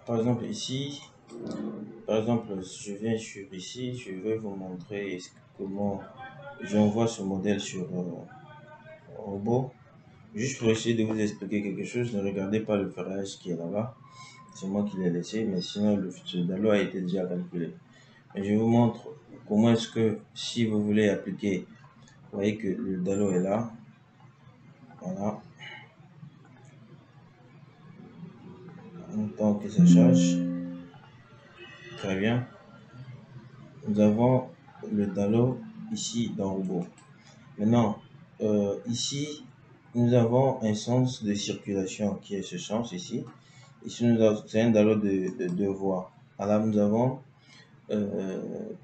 par exemple ici, par exemple, je viens sur ici, je vais vous montrer comment j'envoie ce modèle sur robot. Juste pour essayer de vous expliquer quelque chose, ne regardez pas le ferrage qui est là-bas. C'est moi qui l'ai laissé, mais sinon ce Dalo a été déjà calculé. Mais je vous montre comment est-ce que si vous voulez appliquer, vous voyez que le Dalo est là. Voilà. En temps que ça charge. Très bien. Nous avons le Dalo ici dans robot. Maintenant, ici, nous avons un sens de circulation qui est ce sens ici. Ici, c'est un Dalo de deux voies. Alors, nous avons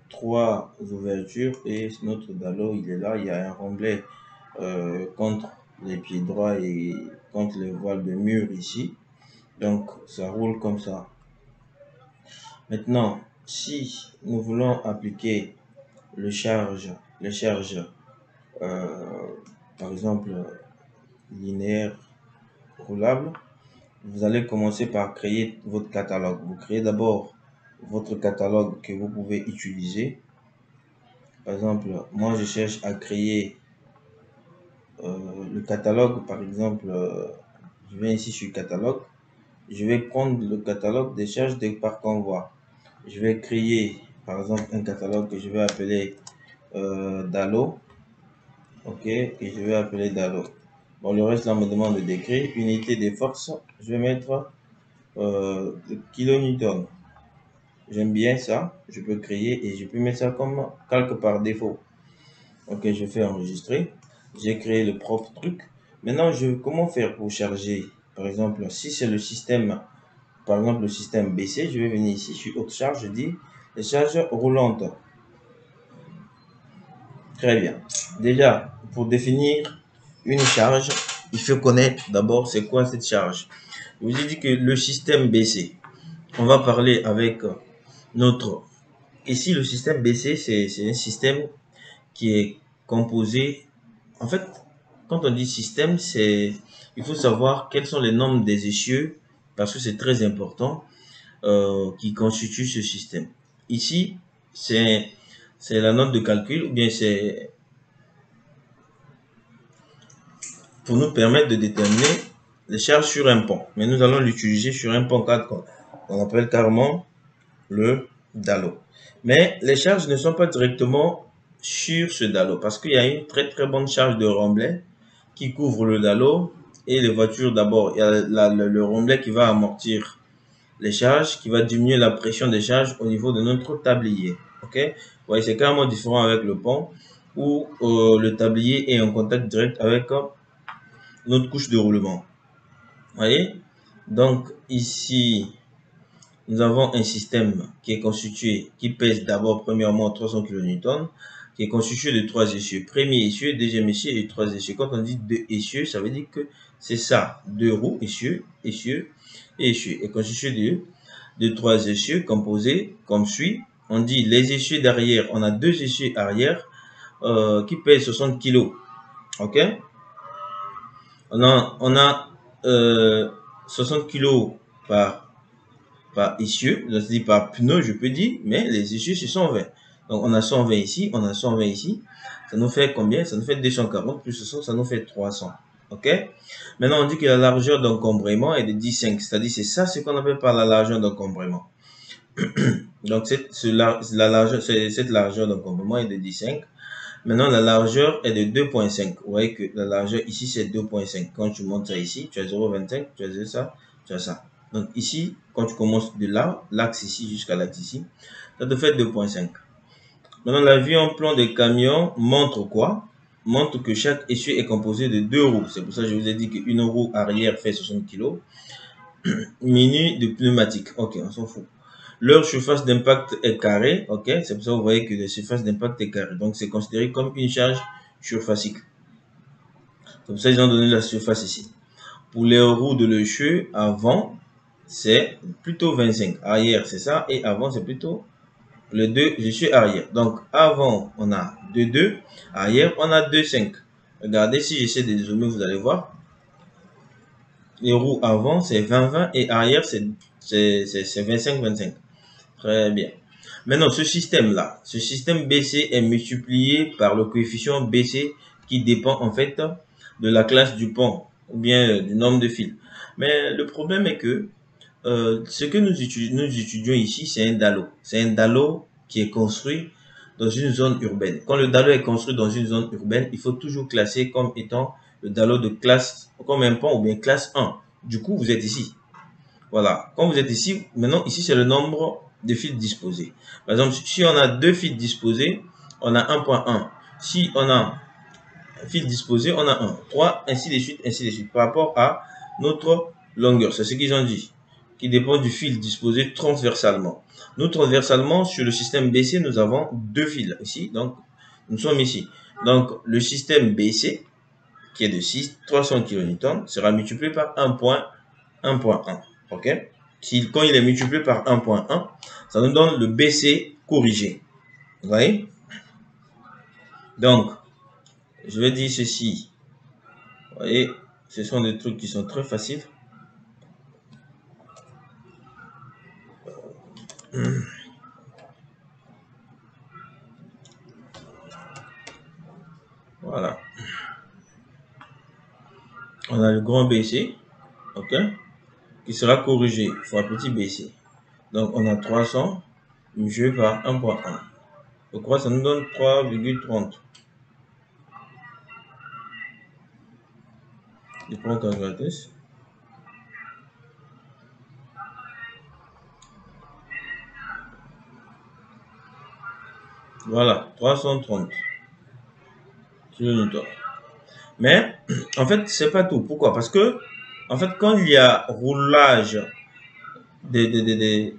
trois ouvertures et notre Dalo, il est là. Il y a un remblai contre les pieds droits et contre les voiles de mur ici. Donc, ça roule comme ça. Maintenant, si nous voulons appliquer le charge, par exemple, linéaire roulable, vous allez commencer par créer votre catalogue. Vous créez d'abord votre catalogue que vous pouvez utiliser. Par exemple, moi je cherche à créer le catalogue. Par exemple, je viens ici sur catalogue. Je vais prendre le catalogue des charges par convoi. Je vais créer par exemple un catalogue que je vais appeler Dalo. Ok, et je vais appeler Dalo. Bon, le reste là me demande de décrire. Unité des forces, je vais mettre kilonewton. J'aime bien ça. Je peux créer et je peux mettre ça comme calque par défaut. Ok, je fais enregistrer. J'ai créé le propre truc. Maintenant, comment faire pour charger? Par exemple, si c'est le système, par exemple le système BC, je vais venir ici sur haute charge, je dis les charges roulantes. Très bien. Déjà, pour définir une charge, il faut connaître d'abord c'est quoi cette charge. Je vous ai dit que le système BC, on va parler avec notre... Ici, le système BC, c'est un système qui est composé... En fait, quand on dit système, il faut savoir quels sont les nombres des essieux, parce que c'est très important, qui constituent ce système. Ici, c'est la note de calcul, ou bien c'est pour nous permettre de déterminer les charges sur un pont. Mais nous allons l'utiliser sur un pont 4 qu'on appelle carrément le Dalo. Mais les charges ne sont pas directement sur ce Dalo parce qu'il y a une très bonne charge de remblai qui couvre le Dalo et les voitures. D'abord, il y a le remblai qui va amortir les charges, qui va diminuer la pression des charges au niveau de notre tablier. Ok, ouais, c'est carrément différent avec le pont où le tablier est en contact direct avec notre couche de roulement. Voyez, donc ici nous avons un système qui est constitué, qui pèse d'abord premièrement 300 kN, qui est constitué de trois essieux. Premier essieu, deuxième essieu et trois essieux. Quand on dit deux essieux, ça veut dire que c'est ça, deux roues, essieux et essieux. Et constitué de trois essieux composés comme suit. On dit les essieux d'arrière, on a deux essieux arrière qui pèsent 60 kg. Ok? On a 60 kg par essieu, c'est-à-dire par pneu, je peux dire, mais les essieux, c'est 120. Donc, on a 120 ici, on a 120 ici. Ça nous fait combien? Ça nous fait 240 plus 60, ça nous fait 300. OK? Maintenant, on dit que la largeur d'encombrement est de 10,5. C'est-à-dire, c'est ça ce qu'on appelle par la largeur d'encombrement. Donc, cette largeur d'encombrement est de 10,5. Maintenant, la largeur est de 2,5. Vous voyez que la largeur ici, c'est 2,5. Quand tu montes ça ici, tu as 0,25, tu as ça, tu as ça. Donc ici, quand tu commences de là, l'axe ici jusqu'à l'axe ici, ça te fait 2,5. Maintenant, la vue en plan des camions montre quoi? Montre que chaque essieu est composé de deux roues. C'est pour ça que je vous ai dit qu'une roue arrière fait 60 kg. Menu de pneumatique. Ok, on s'en fout. Leur surface d'impact est carrée. Ok, c'est pour ça que vous voyez que la surface d'impact est carrée. Donc, c'est considéré comme une charge surfacique. C'est pour ça qu'ils ont donné la surface ici. Pour les roues de l'essieu avant, c'est plutôt 25. Arrière, c'est ça. Et avant, c'est plutôt le 2, essieu arrière. Donc, avant, on a 2,2. Arrière, on a 2,5. Regardez, si j'essaie de zoomer, vous allez voir. Les roues avant, c'est 20-20 et arrière, c'est c'est 25-25. Très bien. Maintenant, ce système-là, ce système BC est multiplié par le coefficient BC qui dépend en fait de la classe du pont ou bien du nombre de fils. Mais le problème est que ce que nous étudions ici, c'est un DALO. C'est un DALO qui est construit dans une zone urbaine. Quand le DALO est construit dans une zone urbaine, il faut toujours classer comme étant le DALO de classe, comme un pont ou bien classe 1. Du coup, vous êtes ici. Voilà. Quand vous êtes ici, maintenant, ici, c'est le nombre de fils disposés. Par exemple, si on a 2 fils disposés, on a 1.1. Si on a un fil disposé, on a 1. 3, ainsi de suite, ainsi de suite. Par rapport à notre longueur. C'est ce qu'ils ont dit. Qui dépend du fil disposé transversalement. Nous, transversalement, sur le système BC, nous avons 2 fils ici. Donc, nous sommes ici. Donc, le système BC, qui est de 300 kN, sera multiplié par 1.1. Ok? Quand il est multiplié par 1.1, ça nous donne le BC corrigé. Vous voyez? Donc, je vais dire ceci. Vous voyez, ce sont des trucs qui sont très faciles. Voilà. On a le grand BC, ok, qui sera corrigé fois petit BC. Donc, on a 300 multiplié par 1.1. Je crois que ça nous donne 3,30. Je prends la calculatrice. Voilà, 330 kN. Mais, en fait, c'est pas tout. Pourquoi? Parce que, en fait, quand il y a roulage des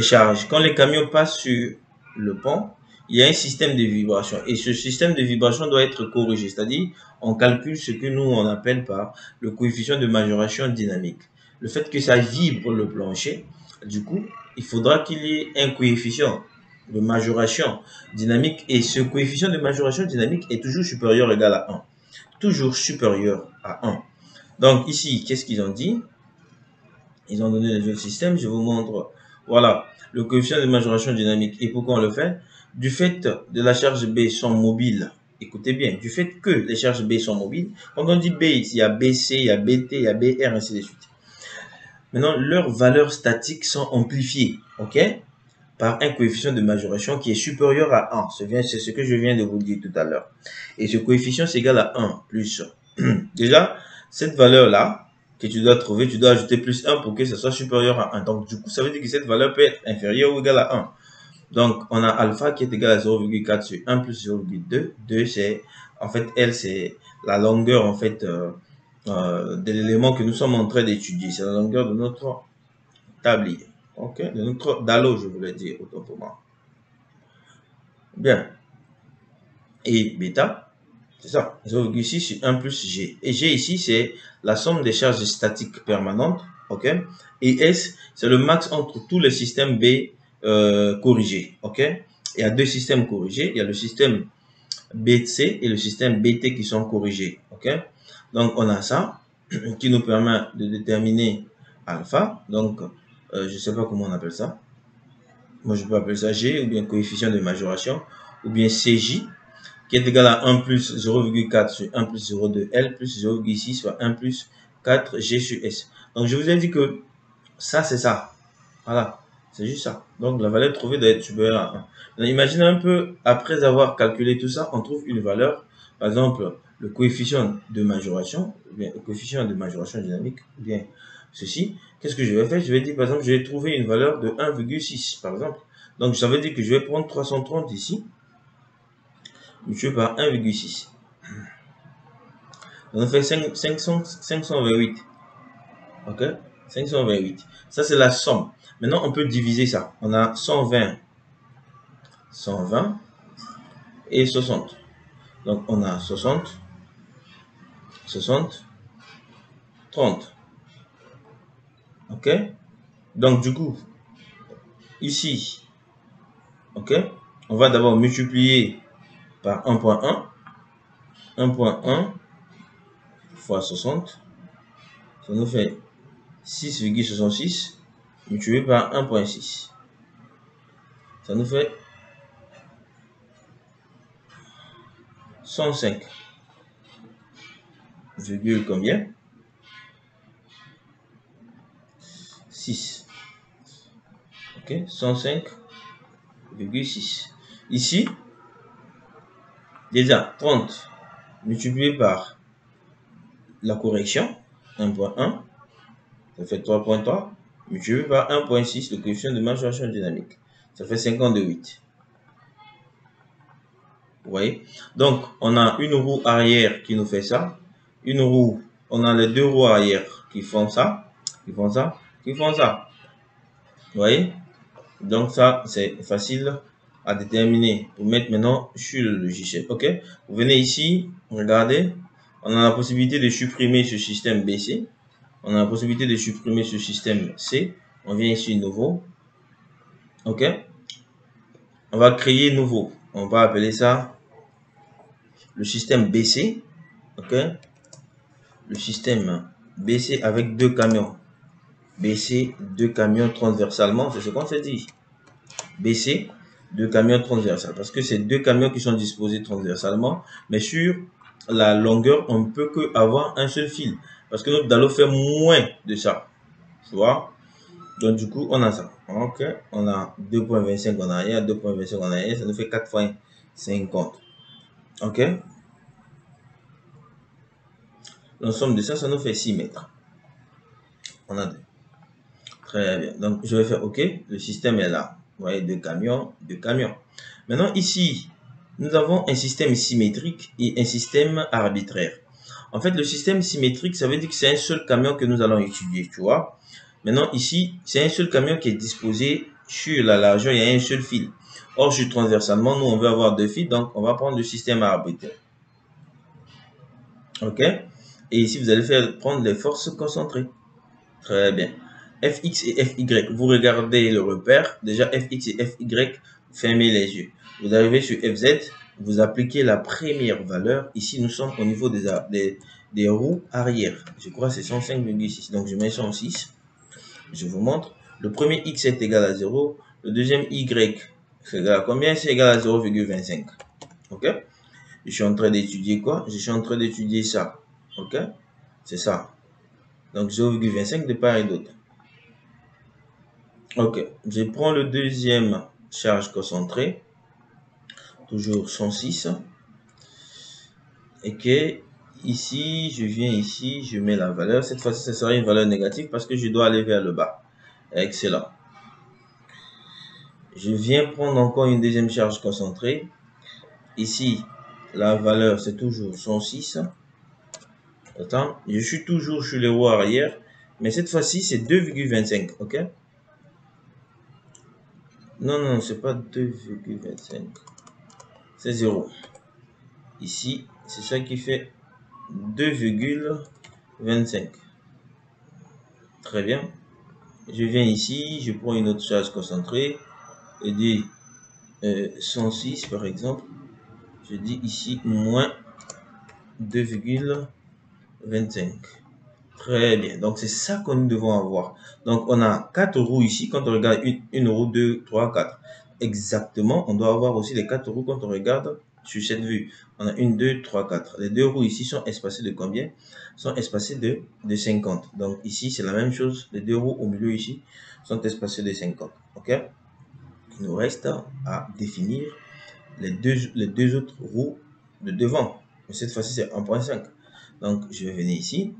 charges, quand les camions passent sur le pont, il y a un système de vibration. Et ce système de vibration doit être corrigé. C'est-à-dire, on calcule ce que nous, on appelle par le coefficient de majoration dynamique. Le fait que ça vibre le plancher, du coup, il faudra qu'il y ait un coefficient de majoration dynamique. Et ce coefficient de majoration dynamique est toujours supérieur ou égal à 1. Toujours supérieur à 1. Donc ici, qu'est-ce qu'ils ont dit? Ils ont donné les autres systèmes. Je vous montre. Voilà, le coefficient de majoration dynamique. Et pourquoi on le fait? Du fait de la charge B sont mobiles. Écoutez bien, du fait que les charges B sont mobiles, quand on dit B, il y a BC, il y a BT, il y a BR, ainsi de suite. Maintenant, leurs valeurs statiques sont amplifiées, ok, par un coefficient de majoration qui est supérieur à 1. C'est ce que je viens de vous dire tout à l'heure. Et ce coefficient, c'est égal à 1 plus. Déjà, cette valeur-là, que tu dois trouver, tu dois ajouter plus 1 pour que ce soit supérieur à 1. Donc, du coup, ça veut dire que cette valeur peut être inférieure ou égale à 1. Donc, on a alpha qui est égal à 0,4 sur 1 plus 0,2. 2, c'est, en fait, L, c'est la longueur, en fait, de l'élément que nous sommes en train d'étudier. C'est la longueur de notre tablier. Ok, de notre DALO, je voulais dire, autant pour moi. Bien. Et bêta, c'est ça, 0,6 sur 1 plus G. Et G ici, c'est la somme des charges statiques permanentes. Ok. Et S, c'est le max entre tous les systèmes B corrigés. Ok. Il y a deux systèmes corrigés. Il y a le système BC et le système BT qui sont corrigés. Ok. Donc, on a ça qui nous permet de déterminer alpha. Donc, je ne sais pas comment on appelle ça. Moi, je peux appeler ça G, ou bien coefficient de majoration, ou bien CJ, qui est égal à 1 plus 0,4 sur 1 plus 0,2 L plus 0,6 sur 1 plus 4 G sur S. Donc, je vous ai dit que ça, c'est ça. Voilà, c'est juste ça. Donc, la valeur trouvée doit être supérieure à 1. Donc, imaginez un peu, après avoir calculé tout ça, on trouve une valeur, par exemple, le coefficient de majoration, ou bien le coefficient de majoration dynamique, ou bien ceci. Qu'est-ce que je vais faire? Je vais dire, par exemple, je vais trouver une valeur de 1,6, par exemple. Donc, ça veut dire que je vais prendre 330 ici, multiplié par 1,6. On fait 528. Ok? 528. Ça, c'est la somme. Maintenant, on peut diviser ça. On a 120 et 60. Donc, on a 60, 30. Ok? Donc, du coup, ici, ok? On va d'abord multiplier par 1.1. 1.1 fois 60. Ça nous fait 6,66. multiplié par 1.6. Ça nous fait 105, virgule combien? 6. Ok, 105,6. Ici, déjà 30 multiplié par la correction, 1.1, ça fait 3.3, multiplié par 1.6, le coefficient de majoration dynamique. Ça fait 52,8. Vous voyez? Donc, on a une roue arrière qui nous fait ça. Une roue, on a les deux roues arrière qui font ça, qui font ça, qui font ça. Vous voyez? Donc, ça, c'est facile à déterminer. Vous mettre maintenant sur le logiciel. OK? Vous venez ici, regardez. On a la possibilité de supprimer ce système BC. On a la possibilité de supprimer ce système C. On vient ici, nouveau. OK? On va créer nouveau. On va appeler ça le système BC. OK? Le système BC avec deux camions. BC, deux camions transversalement. C'est ce qu'on s'est dit. BC, deux camions transversales. Parce que c'est deux camions qui sont disposés transversalement. Mais sur la longueur, on ne peut qu'avoir un seul fil. Parce que notre Dalo fait moins de ça. Tu vois? Donc, du coup, on a ça. OK. On a 2.25 en arrière, 2.25 en arrière. Ça nous fait 4 fois 50. OK. L'ensemble de ça, ça nous fait 6 mètres. On a deux. Très bien. Donc, je vais faire OK. Le système est là. Vous voyez, deux camions, deux camions. Maintenant, ici, nous avons un système symétrique et un système arbitraire. En fait, le système symétrique, ça veut dire que c'est un seul camion que nous allons étudier, tu vois. Maintenant, ici, c'est un seul camion qui est disposé sur la largeur, il y a un seul fil. Or, sur transversalement, nous, on veut avoir deux fils, donc on va prendre le système arbitraire. OK? Et ici, vous allez prendre les forces concentrées. Très bien. Fx et Fy, vous regardez le repère. Déjà, Fx et Fy, fermez les yeux. Vous arrivez sur Fz, vous appliquez la première valeur. Ici, nous sommes au niveau des roues arrière. Je crois que c'est 105,6. Donc, je mets 106. Je vous montre. Le premier x est égal à 0. Le deuxième y, c'est égal à combien? C'est égal à 0,25. OK? Je suis en train d'étudier quoi? Je suis en train d'étudier ça. OK? C'est ça. Donc, 0,25 de part et d'autre. Ok, je prends le deuxième charge concentrée, toujours 106. Et que ici, je viens ici, je mets la valeur. Cette fois-ci, ce sera une valeur négative parce que je dois aller vers le bas. Excellent. Je viens prendre encore une deuxième charge concentrée. Ici, la valeur, c'est toujours 106. Attends, je suis toujours sur les roues arrière, mais cette fois-ci, c'est 2,25, ok? Non, non, c'est pas 2,25. C'est 0. Ici, c'est ça qui fait 2,25. Très bien. Je viens ici, je prends une autre charge concentrée et dis 106 par exemple. Je dis ici moins 2,25. Très bien. Donc, c'est ça que nous devons avoir. Donc, on a 4 roues ici. Quand on regarde une roue, 2, 3, 4. Exactement. On doit avoir aussi les 4 roues quand on regarde sur cette vue. On a 1, 2, 3, 4. Les deux roues ici sont espacées de combien? Sont espacées de 50. Donc, ici, c'est la même chose. Les deux roues au milieu ici sont espacées de 50. OK? Il nous reste à définir les deux autres roues de devant. Mais cette fois-ci, c'est 1.5. Donc, je vais venir ici.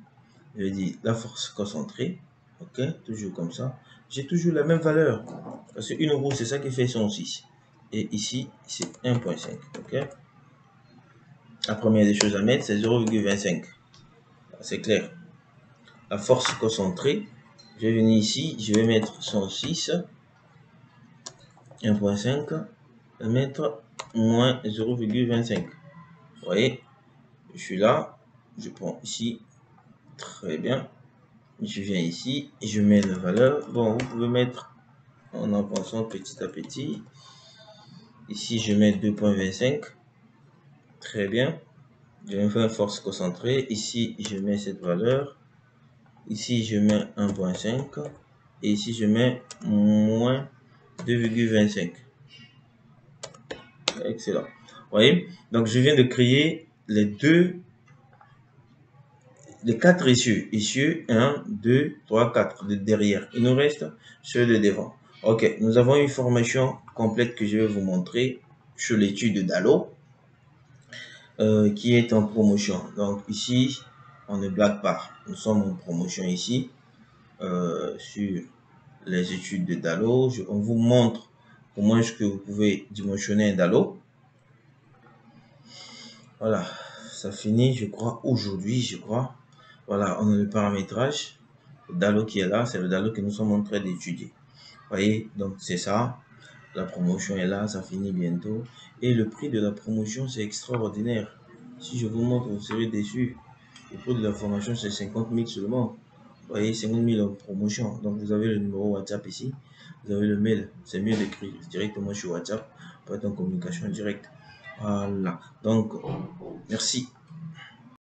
Je dis la force concentrée, ok, toujours comme ça. J'ai toujours la même valeur, parce qu'une roue, c'est ça qui fait 106. Et ici, c'est 1.5, ok. La première des choses à mettre, c'est 0,25. C'est clair. La force concentrée, je vais venir ici, je vais mettre 106, 1.5, je vais mettre moins 0,25. Vous voyez, je suis là, je prends ici, très bien. Je viens ici et je mets la valeur. Bon, vous pouvez mettre en pensant petit à petit. Ici, je mets 2.25. Très bien. Je vais faire force concentrée. Ici, je mets cette valeur. Ici, je mets 1.5. Et ici, je mets moins 2,25. Excellent. Vous voyez? Donc, je viens de créer les 4 essieux. Essieux 1, 2, 3, 4 de derrière. Il nous reste ceux de devant. Ok, nous avons une formation complète que je vais vous montrer sur l'étude de Dalo qui est en promotion. Donc ici, on ne blague pas. Nous sommes en promotion ici sur les études de Dalo. On vous montre comment est-ce que vous pouvez dimensionner un Dalo. Voilà, ça finit, je crois, aujourd'hui, je crois. Voilà, on a le paramétrage. Le Dalo qui est là, c'est le Dalo que nous sommes en train d'étudier. Voyez, donc c'est ça. La promotion est là, ça finit bientôt. Et le prix de la promotion, c'est extraordinaire. Si je vous montre, vous serez déçu. Le prix de la formation, c'est 50 000 seulement. Vous voyez, 50 000 en promotion. Donc, vous avez le numéro WhatsApp ici. Vous avez le mail. C'est mieux d'écrire directement sur WhatsApp pour être en communication directe. Voilà. Donc, merci.